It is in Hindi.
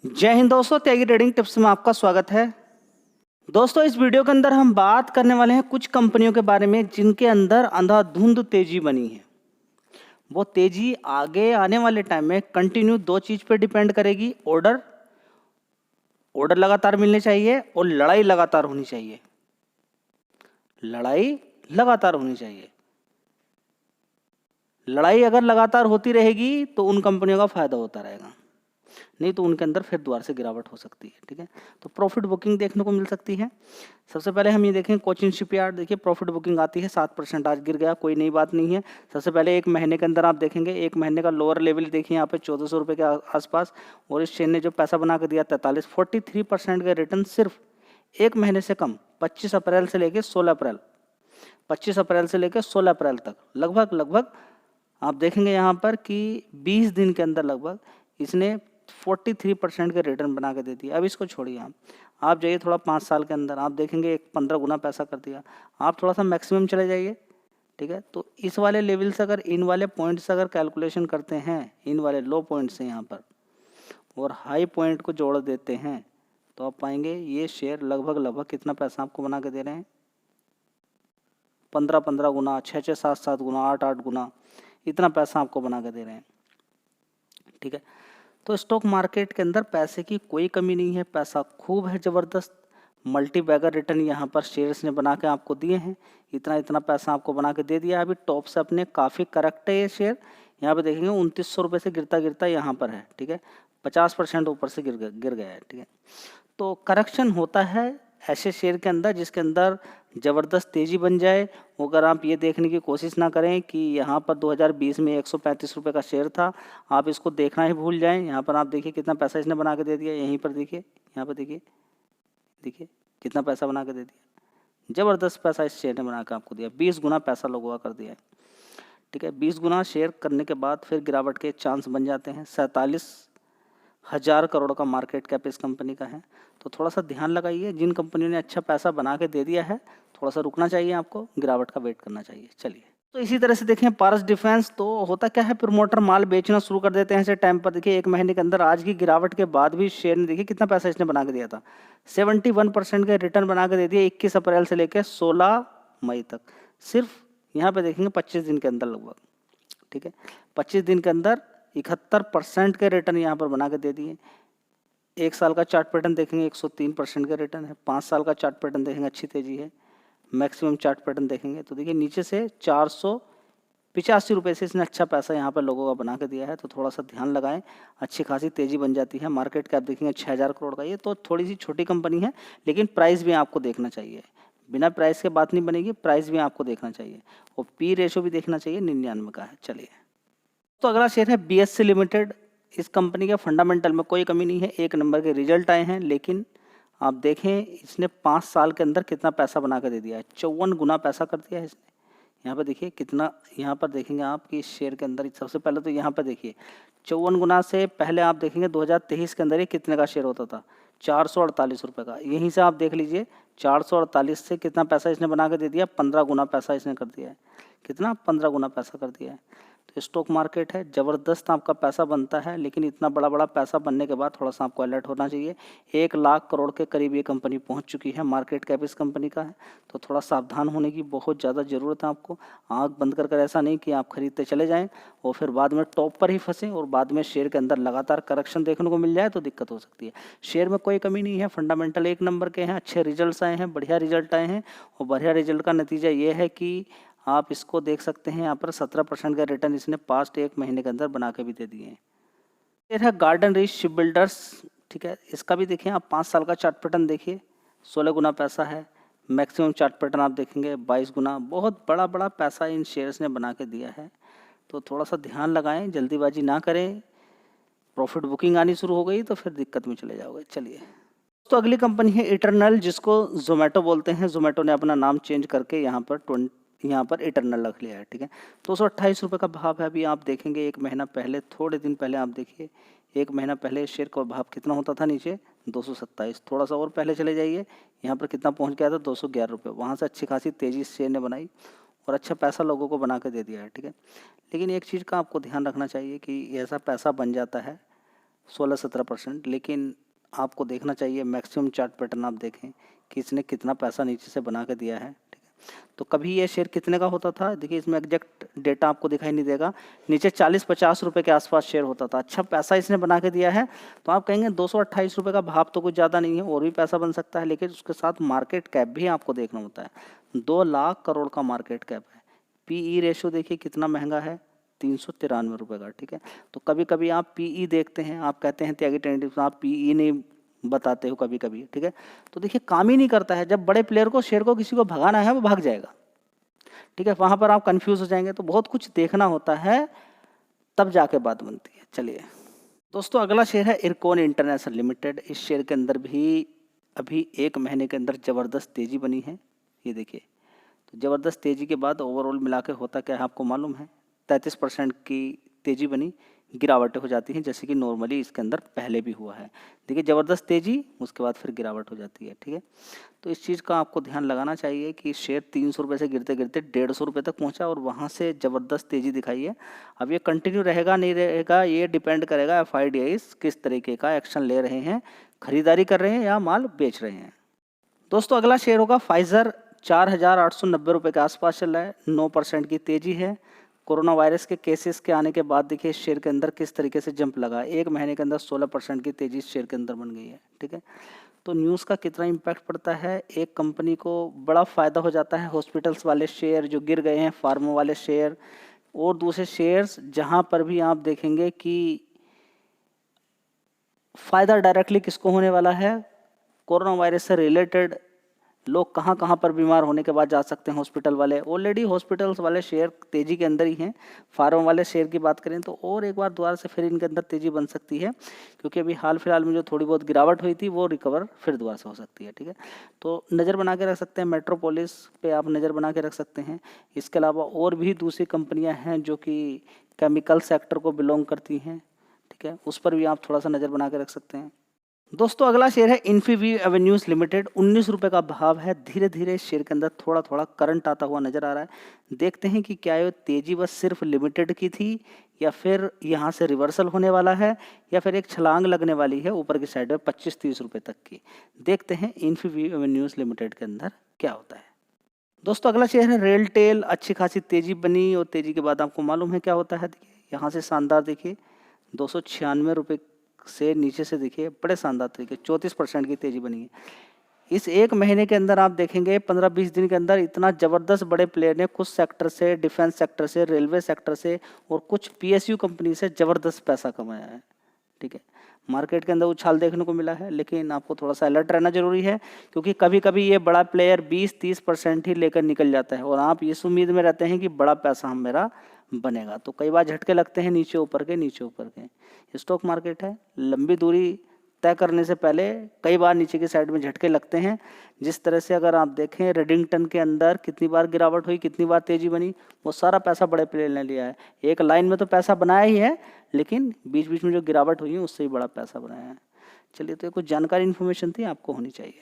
जय हिंद दोस्तों, त्यागी ट्रेडिंग टिप्स में आपका स्वागत है। दोस्तों, इस वीडियो के अंदर हम बात करने वाले हैं कुछ कंपनियों के बारे में जिनके अंदर अंधाधुंध तेजी बनी है। वो तेजी आगे आने वाले टाइम में कंटिन्यू दो चीज पे डिपेंड करेगी। ऑर्डर लगातार मिलने चाहिए और लड़ाई लगातार होनी चाहिए। लड़ाई लगातार होनी चाहिए। लड़ाई अगर लगातार होती रहेगी तो उन कंपनियों का फायदा होता रहेगा, नहीं तो उनके अंदर फिर दोबारा से गिरावट हो सकती है। ठीक है, तो प्रॉफिट बुकिंग देखने को मिल सकती है। सबसे पहले हम ये देखें कोचिन शिपयार्ड। देखिए प्रॉफिट बुकिंग आती है 7%, आज गिर गया, कोई नई बात नहीं है। सबसे पहले एक महीने के अंदर आप देखेंगे, एक महीने का लोअर लेवल देखिए यहाँ पे 1400 रुपये के आसपास, और इस शेयर ने जो पैसा बना के दिया 43% का रिटर्न सिर्फ एक महीने से कम, 25 अप्रैल से लेकर 16 अप्रैल, 25 अप्रैल से लेकर 16 अप्रैल तक लगभग आप देखेंगे यहाँ पर कि 20 दिन के अंदर लगभग इसने 43% के रिटर्न बना के दे दिया। अब इसको छोड़िए, आप जाइए थोड़ा 5 साल के अंदर, आप देखेंगे एक 15 गुना पैसा कर दिया। आप थोड़ा सा मैक्सिमम चले जाइए। ठीक है, तो इस वाले लेवल से अगर इन वाले पॉइंट से अगर कैलकुलेशन करते हैं, इन वाले लो पॉइंट से यहाँ पर, और हाई पॉइंट को जोड़ देते हैं, तो आप पाएंगे ये शेयर लगभग कितना पैसा आपको बना के दे रहे हैं, 15 गुना, 6 7 गुना, 8 गुना, इतना पैसा आपको बना के दे रहे हैं। ठीक है, तो स्टॉक मार्केट के अंदर पैसे की कोई कमी नहीं है, पैसा खूब है, ज़बरदस्त मल्टी बैगर रिटर्न यहाँ पर शेयर्स ने बना के आपको दिए हैं। इतना पैसा आपको बना के दे दिया। अभी टॉप से अपने काफ़ी करेक्ट है ये शेयर। यहाँ पे देखेंगे 2900 रुपये से गिरता यहाँ पर है। ठीक है, 50% ऊपर से गिर गया है। ठीक है, तो करेक्शन होता है ऐसे शेयर के अंदर जिसके अंदर ज़बरदस्त तेज़ी बन जाए। अगर आप ये देखने की कोशिश ना करें कि यहाँ पर 2020 में 135 रुपये का शेयर था, आप इसको देखना ही भूल जाएं। यहाँ पर आप देखिए कितना पैसा इसने बना के दे दिया। यहीं पर देखिए, यहाँ पर देखिए कितना पैसा बना के दे दिया। ज़बरदस्त पैसा इस शेयर ने बना के आपको दिया, 20 गुना पैसा लोगों का कर दिया है। ठीक है, 20 गुना शेयर करने के बाद फिर गिरावट के चांस बन जाते हैं। 47,000 करोड़ का मार्केट कैप इस कंपनी का है। तो थोड़ा सा ध्यान लगाइए, जिन कंपनियों ने अच्छा पैसा बना के दे दिया है थोड़ा सा रुकना चाहिए, आपको गिरावट का वेट करना चाहिए। चलिए, तो इसी तरह से देखें पारस डिफेंस। तो होता क्या है, प्रमोटर माल बेचना शुरू कर देते हैं ऐसे टाइम पर। देखिए एक महीने के अंदर आज की गिरावट के बाद भी शेयर ने देखिए कितना पैसा इसने बना के दिया था, 71% का रिटर्न बना के दे दिया 21 अप्रैल से लेकर 16 मई तक, सिर्फ यहाँ पे देखेंगे 25 दिन के अंदर लगभग। ठीक है, 25 दिन के अंदर 71% के रिटर्न यहाँ पर बना के दे दिए। एक साल का चार्ट पैटर्न देखेंगे 103% का रिटर्न है। 5 साल का चार्ट पैटर्न देखेंगे अच्छी तेजी है। मैक्सिमम चार्ट पैटर्न देखेंगे तो देखिए नीचे से 485 रुपये से इसने अच्छा पैसा यहाँ पर लोगों का बना के दिया है। तो थोड़ा सा ध्यान लगाएं, अच्छी खासी तेजी बन जाती है। मार्केट कैप देखेंगे 6000 करोड़ का। ये तो थोड़ी सी छोटी कंपनी है, लेकिन प्राइस भी आपको देखना चाहिए। बिना प्राइस के बात नहीं बनेगी, प्राइस भी आपको देखना चाहिए, और पी रेशो भी देखना चाहिए, 99 का है। चलिए, तो अगला शेयर है बीएससी लिमिटेड। इस कंपनी के फंडामेंटल में कोई कमी नहीं है, एक नंबर के रिजल्ट आए हैं, लेकिन आप देखें इसने 5 साल के अंदर कितना पैसा बना कर दे दिया है, 54 गुना पैसा कर दिया है इसने। यहाँ पर देखिए कितना, यहाँ पर देखेंगे आप कि इस शेयर के अंदर सबसे पहले तो यहाँ पर देखिए 54 गुना से पहले आप देखेंगे 2023 के अंदर ये कितने का शेयर होता था, 448 रुपये का। यहीं से आप देख लीजिए 448 से कितना पैसा इसने बना के दे दिया, 15 गुना पैसा इसने कर दिया है। कितना, 15 गुना पैसा कर दिया है। तो स्टॉक मार्केट है, ज़बरदस्त आपका पैसा बनता है, लेकिन इतना बड़ा बड़ा पैसा बनने के बाद थोड़ा सा आपको अलर्ट होना चाहिए। 1 लाख करोड़ के करीब ये कंपनी पहुंच चुकी है, मार्केट कैप इस कंपनी का है। तो थोड़ा सावधान होने की बहुत ज़्यादा ज़रूरत है आपको। आँख बंद कर ऐसा नहीं कि आप खरीदते चले जाएं और फिर बाद में टॉप पर ही फंसें और बाद में शेयर के अंदर लगातार करेक्शन देखने को मिल जाए तो दिक्कत हो सकती है। शेयर में कोई कमी नहीं है, फंडामेंटल एक नंबर के हैं, अच्छे रिजल्ट आए हैं, बढ़िया रिजल्ट आए हैं, और बढ़िया रिजल्ट का नतीजा ये है कि आप इसको देख सकते हैं यहाँ पर 17% का रिटर्न इसने पास्ट एक महीने के अंदर बना के भी दे दिए हैं। फिर है गार्डन रीच शिप बिल्डर्स। ठीक है, इसका भी देखिए आप 5 साल का चार्ट पैटर्न देखिए, 16 गुना पैसा है। मैक्सिमम चार्ट पैटर्न आप देखेंगे 22 गुना। बहुत बड़ा बड़ा पैसा इन शेयर्स ने बना के दिया है। तो थोड़ा सा ध्यान लगाएं, जल्दीबाजी ना करें, प्रॉफिट बुकिंग आनी शुरू हो गई तो फिर दिक्कत में चले जाओगे। चलिए, तो अगली कंपनी है इटरनल, जिसको जोमेटो बोलते हैं। जोमेटो ने अपना नाम चेंज करके यहाँ पर इटरनल रख लिया है। ठीक है, 228 रुपये का भाव है। अभी आप देखेंगे एक महीना पहले, थोड़े दिन पहले आप देखिए, एक महीना पहले शेयर का भाव कितना होता था, नीचे 227। थोड़ा सा और पहले चले जाइए, यहाँ पर कितना पहुँच गया था, 211 रुपये। वहाँ से अच्छी खासी तेज़ी शेयर ने बनाई और अच्छा पैसा लोगों को बना के दे दिया है। ठीक है, लेकिन एक चीज़ का आपको ध्यान रखना चाहिए कि ऐसा पैसा बन जाता है 16-17%, लेकिन आपको देखना चाहिए मैक्सिमम चार्ट पैटर्न आप देखें कि इसने कितना पैसा नीचे से बना के दिया है। ठीक है, तो कभी ये शेयर कितने का होता था, देखिए इसमें एग्जैक्ट डेटा आपको दिखाई नहीं देगा, नीचे 40-50 रुपये के आसपास शेयर होता था। अच्छा पैसा इसने बना के दिया है, तो आप कहेंगे 228 रुपये का भाव तो कुछ ज़्यादा नहीं है, और भी पैसा बन सकता है, लेकिन उसके साथ मार्केट कैप भी आपको देखना होता है। 2 लाख करोड़ का मार्केट कैप है। PE रेशो देखिए कितना महंगा है, 393 रुपये का। ठीक है, तो कभी कभी आप PE देखते हैं, आप कहते हैं त्यागी टेंडेंसी, आप PE नहीं बताते हो कभी कभी। ठीक है, तो देखिए काम ही नहीं करता है। जब बड़े प्लेयर को, शेयर को किसी को भगाना है, वो भाग जाएगा। ठीक है, वहाँ पर आप कंफ्यूज हो जाएंगे। तो बहुत कुछ देखना होता है, तब जाके बात बनती है। चलिए दोस्तों, अगला शेयर है इरकॉन इंटरनेशनल लिमिटेड। इस शेयर के अंदर भी अभी 1 महीने के अंदर ज़बरदस्त तेज़ी बनी है। ये देखिए, तो ज़बरदस्त तेज़ी के बाद ओवरऑल मिला के होता क्या है आपको मालूम है, 33% की तेज़ी बनी, गिरावटें हो जाती हैं, जैसे कि नॉर्मली इसके अंदर पहले भी हुआ है। देखिए ज़बरदस्त तेज़ी, उसके बाद फिर गिरावट हो जाती है। ठीक है, तो इस चीज़ का आपको ध्यान लगाना चाहिए कि शेयर 300 रुपये से गिरते गिरते 150 रुपये तक पहुंचा, और वहां से ज़बरदस्त तेज़ी दिखाई है। अब ये कंटिन्यू रहेगा नहीं रहेगा, ये डिपेंड करेगा FIDIs किस तरीके का एक्शन ले रहे हैं, खरीदारी कर रहे हैं या माल बेच रहे हैं। दोस्तों अगला शेयर होगा फाइजर, 4,890 रुपये के आसपास चल रहा है, 9% की तेज़ी है। कोरोना वायरस के केसेस के आने के बाद देखिए शेयर के अंदर किस तरीके से जंप लगा, 1 महीने के अंदर 16% की तेज़ी शेयर के अंदर बन गई है। ठीक है, तो न्यूज़ का कितना इम्पैक्ट पड़ता है, एक कंपनी को बड़ा फ़ायदा हो जाता है। हॉस्पिटल्स वाले शेयर जो गिर गए हैं, फार्मा वाले शेयर और दूसरे शेयर्स, जहां पर भी आप देखेंगे कि फ़ायदा डायरेक्टली किसको होने वाला है, कोरोना वायरस से रिलेटेड लोग कहां कहां पर बीमार होने के बाद जा सकते हैं, हॉस्पिटल वाले। ऑलरेडी हॉस्पिटल्स वाले शेयर तेज़ी के अंदर ही हैं। फार्मा वाले शेयर की बात करें तो और एक बार दोबारा से फिर इनके अंदर तेज़ी बन सकती है, क्योंकि अभी हाल फिलहाल में जो थोड़ी बहुत गिरावट हुई थी वो रिकवर फिर दोबारा से हो सकती है। ठीक है, तो नज़र बना के रख सकते हैं, मेट्रोपोलिस पे आप नज़र बना के रख सकते हैं। इसके अलावा और भी दूसरी कंपनियाँ हैं जो कि केमिकल सेक्टर को बिलोंग करती हैं। ठीक है, उस पर भी आप थोड़ा सा नज़र बना के रख सकते हैं। दोस्तों अगला शेयर है इन्फीवीव एवेन्यूज़ लिमिटेड, 19 रुपये का भाव है। धीरे धीरे शेयर के अंदर थोड़ा थोड़ा करंट आता हुआ नजर आ रहा है। देखते हैं कि क्या ये तेजी बस सिर्फ लिमिटेड की थी, या फिर यहाँ से रिवर्सल होने वाला है, या फिर एक छलांग लगने वाली है ऊपर की साइड में 25-30 रुपये तक की। देखते हैं इन्फीवीव एवेन्यूज़ लिमिटेड के अंदर क्या होता है। दोस्तों अगला शेयर है रेलटेल, अच्छी खासी तेजी बनी, और तेजी के बाद आपको मालूम है क्या होता है। देखिए यहाँ से शानदार, देखिए 296 रुपये से नीचे से देखिए बड़े शानदार तरीके 34% की तेजी बनी है। इस 1 महीने के अंदर आप देखेंगे 15-20 दिन के अंदर इतना ज़बरदस्त बड़े प्लेयर ने कुछ सेक्टर से, डिफेंस सेक्टर से, रेलवे सेक्टर से और कुछ PSU कंपनी से ज़बरदस्त पैसा कमाया है। ठीक है, मार्केट के अंदर उछाल देखने को मिला है, लेकिन आपको थोड़ा सा अलर्ट रहना जरूरी है, क्योंकि कभी कभी ये बड़ा प्लेयर 20-30% ही लेकर निकल जाता है, और आप इस उम्मीद में रहते हैं कि बड़ा पैसा हम मेरा बनेगा, तो कई बार झटके लगते हैं नीचे ऊपर के नीचे ऊपर के। स्टॉक मार्केट है, लंबी दूरी तय करने से पहले कई बार नीचे की साइड में झटके लगते हैं। जिस तरह से अगर आप देखें रेडिंगटन के अंदर कितनी बार गिरावट हुई, कितनी बार तेजी बनी, वो सारा पैसा बड़े प्लेयर ने लिया है। एक लाइन में तो पैसा बनाया ही है, लेकिन बीच बीच में जो गिरावट हुई है उससे ही बड़ा पैसा बनाया है। चलिए, तो ये कुछ जानकारी इन्फॉर्मेशन थी, आपको होनी चाहिए।